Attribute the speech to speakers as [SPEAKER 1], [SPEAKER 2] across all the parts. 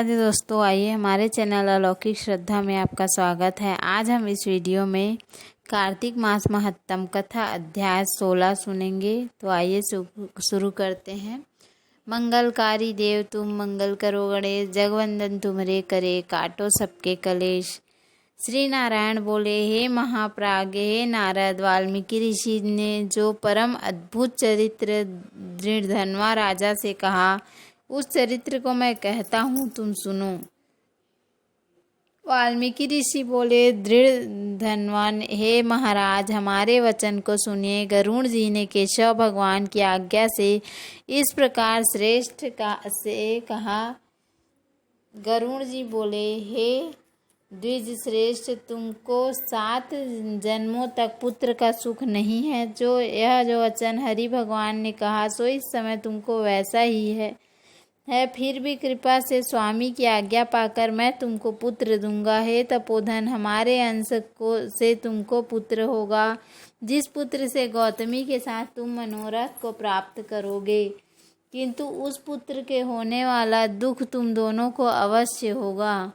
[SPEAKER 1] राधे दोस्तों, आइए हमारे चैनल अलौकिक श्रद्धा में आपका स्वागत है। आज हम इस वीडियो में कार्तिक मास महत्तम कथा अध्याय 16 सुनेंगे। तो आइए शुरू करते हैं। मंगलकारी देव तुम मंगल करो गणेश, जगवंदन तुम्हारे करे काटो सबके कलेश। श्री नारायण बोले, हे महाप्राज्ञ, हे नारद, वाल्मीकि ऋषि ने जो परम अद्भुत चरित्र दृढ़धनवा राजा से कहा, उस चरित्र को मैं कहता हूँ, तुम सुनो। वाल्मीकि ऋषि बोले, दृढ़धनवन, हे महाराज, हमारे वचन को सुनिए। गरुड़ जी ने केशव भगवान की आज्ञा से इस प्रकार श्रेष्ठ से कहा। गरुड़ जी बोले, हे द्विज श्रेष्ठ, तुमको 7 जन्मों तक पुत्र का सुख नहीं है। जो वचन हरि भगवान ने कहा, सो इस समय तुमको वैसा ही है। फिर भी कृपा से स्वामी की आज्ञा पाकर मैं तुमको पुत्र दूंगा। हे तपोधन, हमारे अंश से तुमको पुत्र होगा, जिस पुत्र से गौतमी के साथ तुम मनोरथ को प्राप्त करोगे। किंतु उस पुत्र के होने वाला दुख तुम दोनों को अवश्य होगा।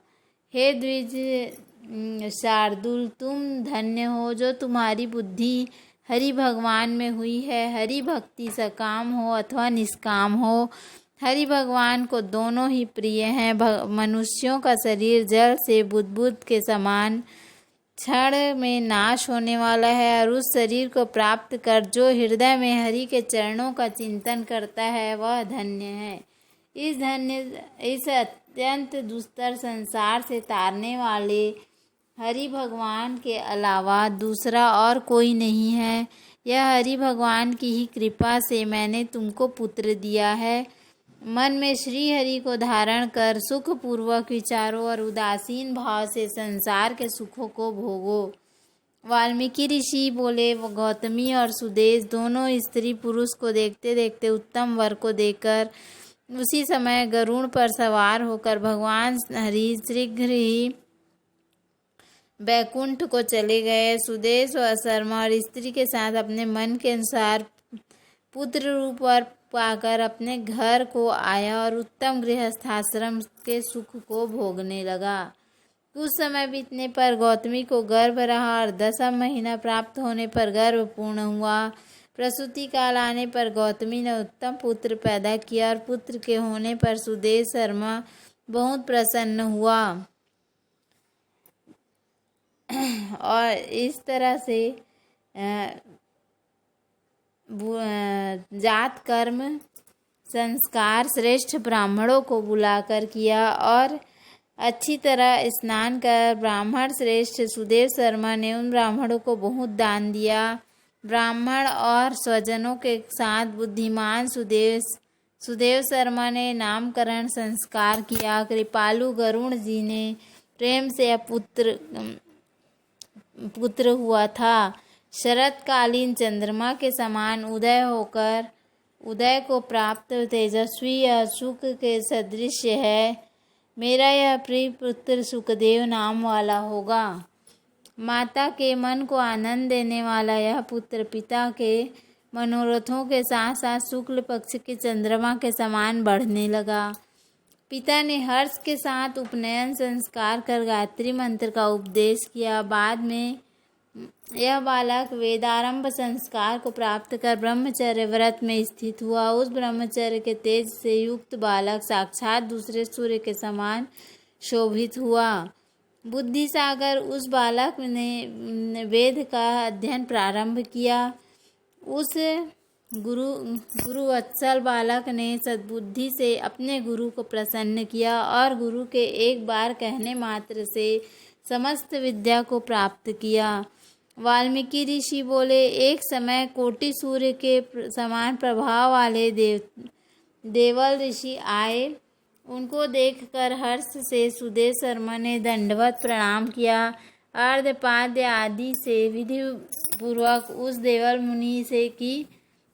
[SPEAKER 1] हे द्विज शार्दुल, तुम धन्य हो जो तुम्हारी बुद्धि हरि भगवान में हुई है। हरि भक्ति सकाम हो अथवा निष्काम हो, हरि भगवान को दोनों ही प्रिय हैं। मनुष्यों का शरीर जल से बुदबुद के समान क्षण में नाश होने वाला है, और उस शरीर को प्राप्त कर जो हृदय में हरि के चरणों का चिंतन करता है, वह धन्य है। इस अत्यंत दुस्तर संसार से तारने वाले हरि भगवान के अलावा दूसरा और कोई नहीं है। यह हरि भगवान की ही कृपा से मैंने तुमको पुत्र दिया है। मन में श्री हरि को धारण कर सुख पूर्वक विचारो और उदासीन भाव से संसार के सुखों को भोगो। वाल्मीकि ऋषि बोले, गौतमी और सुदेश दोनों स्त्री पुरुष को देखते देखते उत्तम वर को देकर उसी समय गरुड़ पर सवार होकर भगवान हरि शीघ्र ही बैकुंठ को चले गए। सुदेश व शर्मा और स्त्री के साथ अपने मन के अनुसार पुत्र रूप वर पाकर अपने घर को आया और उत्तम गृहस्थाश्रम के सुख को भोगने लगा। कुछ समय बीतने पर गौतमी को गर्भ रहा और 10वां महीना प्राप्त होने पर गर्भ पूर्ण हुआ। प्रसूति काल आने पर गौतमी ने उत्तम पुत्र पैदा किया और पुत्र के होने पर सुदेश शर्मा बहुत प्रसन्न हुआ। और इस तरह से जात कर्म संस्कार श्रेष्ठ ब्राह्मणों को बुलाकर किया और अच्छी तरह स्नान कर ब्राह्मण श्रेष्ठ सुदेव शर्मा ने उन ब्राह्मणों को बहुत दान दिया। ब्राह्मण और स्वजनों के साथ बुद्धिमान सुदेव शर्मा ने नामकरण संस्कार किया। कृपालु गरुड़ जी ने प्रेम से पुत्र हुआ था। शरतकालीन चंद्रमा के समान उदय होकर उदय को प्राप्त तेजस्वी यह सुख के सदृश है। मेरा यह प्रिय पुत्र सुखदेव नाम वाला होगा। माता के मन को आनंद देने वाला यह पुत्र पिता के मनोरथों के साथ साथ शुक्ल पक्ष के चंद्रमा के समान बढ़ने लगा। पिता ने हर्ष के साथ उपनयन संस्कार कर गायत्री मंत्र का उपदेश किया। बाद में यह बालक वेदारंभ संस्कार को प्राप्त कर ब्रह्मचर्य व्रत में स्थित हुआ। उस ब्रह्मचर्य के तेज से युक्त बालक साक्षात दूसरे सूर्य के समान शोभित हुआ। बुद्धि सागर उस बालक ने वेद का अध्ययन प्रारंभ किया। उस गुरुवत्सल बालक ने सद्बुद्धि से अपने गुरु को प्रसन्न किया और गुरु के एक बार कहने मात्र से समस्त विद्या को प्राप्त किया। वाल्मीकि ऋषि बोले, एक समय कोटि सूर्य के समान प्रभाव वाले देवल ऋषि आए। उनको देखकर हर्ष से सुदेव शर्मा ने दंडवत प्रणाम किया। अर्धपाद्य आदि से विधि पूर्वक उस देवल मुनि से की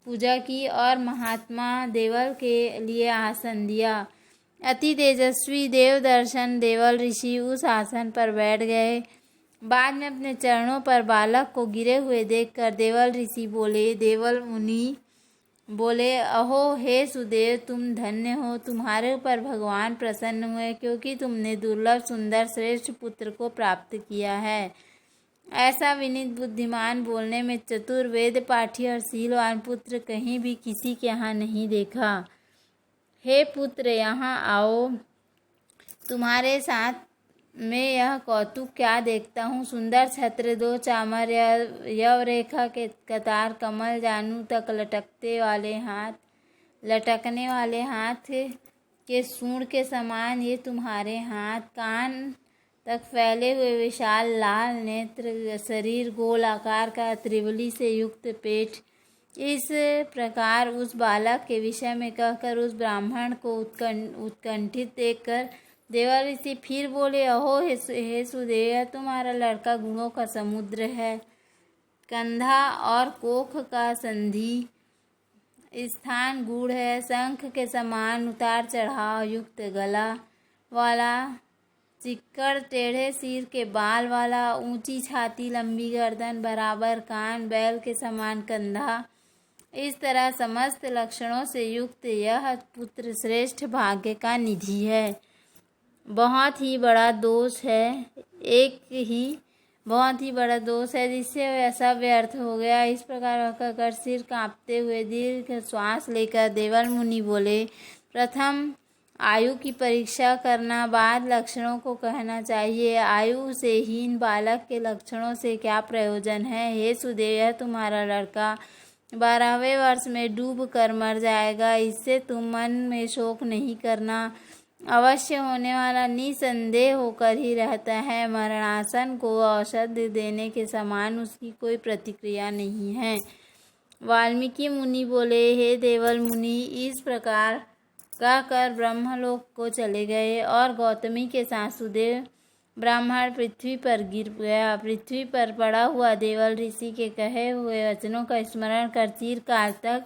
[SPEAKER 1] पूजा की और महात्मा देवल के लिए आसन दिया। अति तेजस्वी देव दर्शन देवल ऋषि उस आसन पर बैठ गए। बाद में अपने चरणों पर बालक को गिरे हुए देखकर देवल ऋषि बोले, देवल मुनि, बोले, अहो हे सुदेव, तुम धन्य हो, तुम्हारे ऊपर भगवान प्रसन्न हुए, क्योंकि तुमने दुर्लभ सुंदर श्रेष्ठ पुत्र को प्राप्त किया है। ऐसा विनीत बुद्धिमान, बोलने में चतुर, वेद पाठी और शीलवान पुत्र कहीं भी किसी के यहाँ नहीं देखा। हे पुत्र, यहाँ आओ, तुम्हारे साथ मैं यह कौतुक क्या देखता हूँ। सुंदर छत्र, 2 चामर, यवरेखा के कतार, कमल जानू तक लटकने वाले हाथ के सूंड के समान ये तुम्हारे हाथ, कान तक फैले हुए विशाल लाल नेत्र, शरीर गोल आकार का, त्रिवली से युक्त पेट। इस प्रकार उस बालक के विषय में कहकर उस ब्राह्मण को उत्कंठित देखकर देवल ऋषि फिर बोले, अहो हे सुदेव, तुम्हारा लड़का गुणों का समुद्र है, कंधा और कोख का संधि स्थान गूढ़ है, शंख के समान उतार चढ़ाव युक्त गला वाला, चिक्कड़ टेढ़े सिर के बाल वाला, ऊंची छाती, लंबी गर्दन, बराबर कान, बैल के समान कंधा, इस तरह समस्त लक्षणों से युक्त यह पुत्र श्रेष्ठ भाग्य का निधि है। बहुत ही बड़ा दोष है, बहुत ही बड़ा दोष है, जिससे वह सब व्यर्थ हो गया। इस प्रकार कहकर सिर कांपते हुए दीर्घ श्वास लेकर देवल मुनि बोले, प्रथम आयु की परीक्षा करना, बाद लक्षणों को कहना चाहिए। आयु से हीन बालक के लक्षणों से क्या प्रयोजन है। हे सुदेव, यह तुम्हारा लड़का 12वें वर्ष में डूब कर मर जाएगा, इससे तुम मन में शोक नहीं करना। अवश्य होने वाला निसंदेह होकर ही रहता है। मरणासन को औषध देने के समान उसकी कोई प्रतिक्रिया नहीं है। वाल्मीकि मुनि बोले, हे देवल मुनि, इस प्रकार कहकर ब्रह्मलोक को चले गए और गौतमी के साथ सुदेव ब्राह्मण पृथ्वी पर गिर गया। पृथ्वी पर पड़ा हुआ देवल ऋषि के कहे हुए वचनों का स्मरण कर चिरकाल तक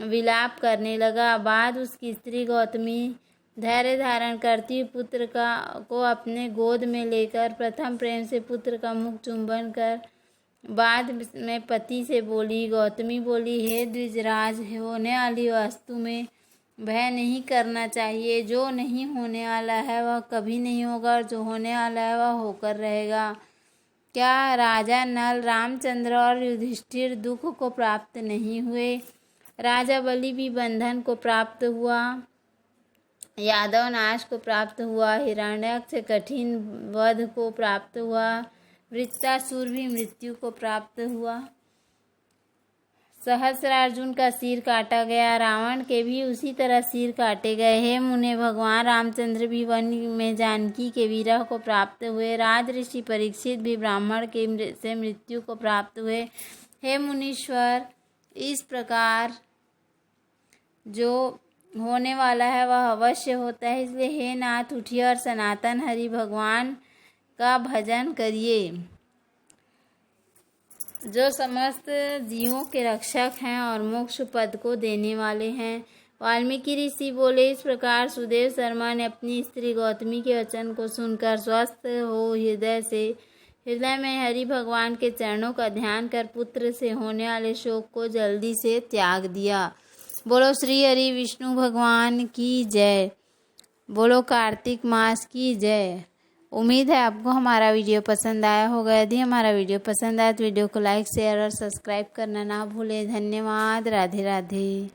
[SPEAKER 1] विलाप करने लगा। बाद उसकी स्त्री गौतमी धैर्य धारण करती पुत्र को अपने गोद में लेकर प्रथम प्रेम से पुत्र का मुख चुंबन कर बाद में पति से बोली। गौतमी बोली, हे द्विजराज, होने वाली वस्तु में भय नहीं करना चाहिए। जो नहीं होने वाला है वह कभी नहीं होगा, और जो होने वाला है वह होकर रहेगा। क्या राजा नल, रामचंद्र और युधिष्ठिर दुख को प्राप्त नहीं हुए? राजा बलि भी बंधन को प्राप्त हुआ, यादव नाश को प्राप्त हुआ, हिरण्याक्ष कठिन वध को प्राप्त हुआ, वृत्तासुर भी मृत्यु को प्राप्त हुआ, सहस्रार्जुन का सिर काटा गया, रावण के भी उसी तरह सिर काटे गए। हे मुने, भगवान रामचंद्र भी वन में जानकी के विरह को प्राप्त हुए। राज ऋषि परीक्षित भी ब्राह्मण के से मृत्यु को प्राप्त हुए। हे मुनीश्वर, इस प्रकार जो होने वाला है वह अवश्य होता है, इसलिए हे नाथ, उठिए और सनातन हरि भगवान का भजन करिए, जो समस्त जीवों के रक्षक हैं और मोक्ष पद को देने वाले हैं। वाल्मीकि ऋषि बोले, इस प्रकार सुदेव शर्मा ने अपनी स्त्री गौतमी के वचन को सुनकर स्वस्थ हो हृदय में हरि भगवान के चरणों का ध्यान कर पुत्र से होने वाले शोक को जल्दी से त्याग दिया। बोलो श्री हरि विष्णु भगवान की जय। बोलो कार्तिक मास की जय। उम्मीद है आपको हमारा वीडियो पसंद आया होगा। यदि हमारा वीडियो पसंद आया तो वीडियो को लाइक, शेयर और सब्सक्राइब करना ना भूलें। धन्यवाद। राधे राधे।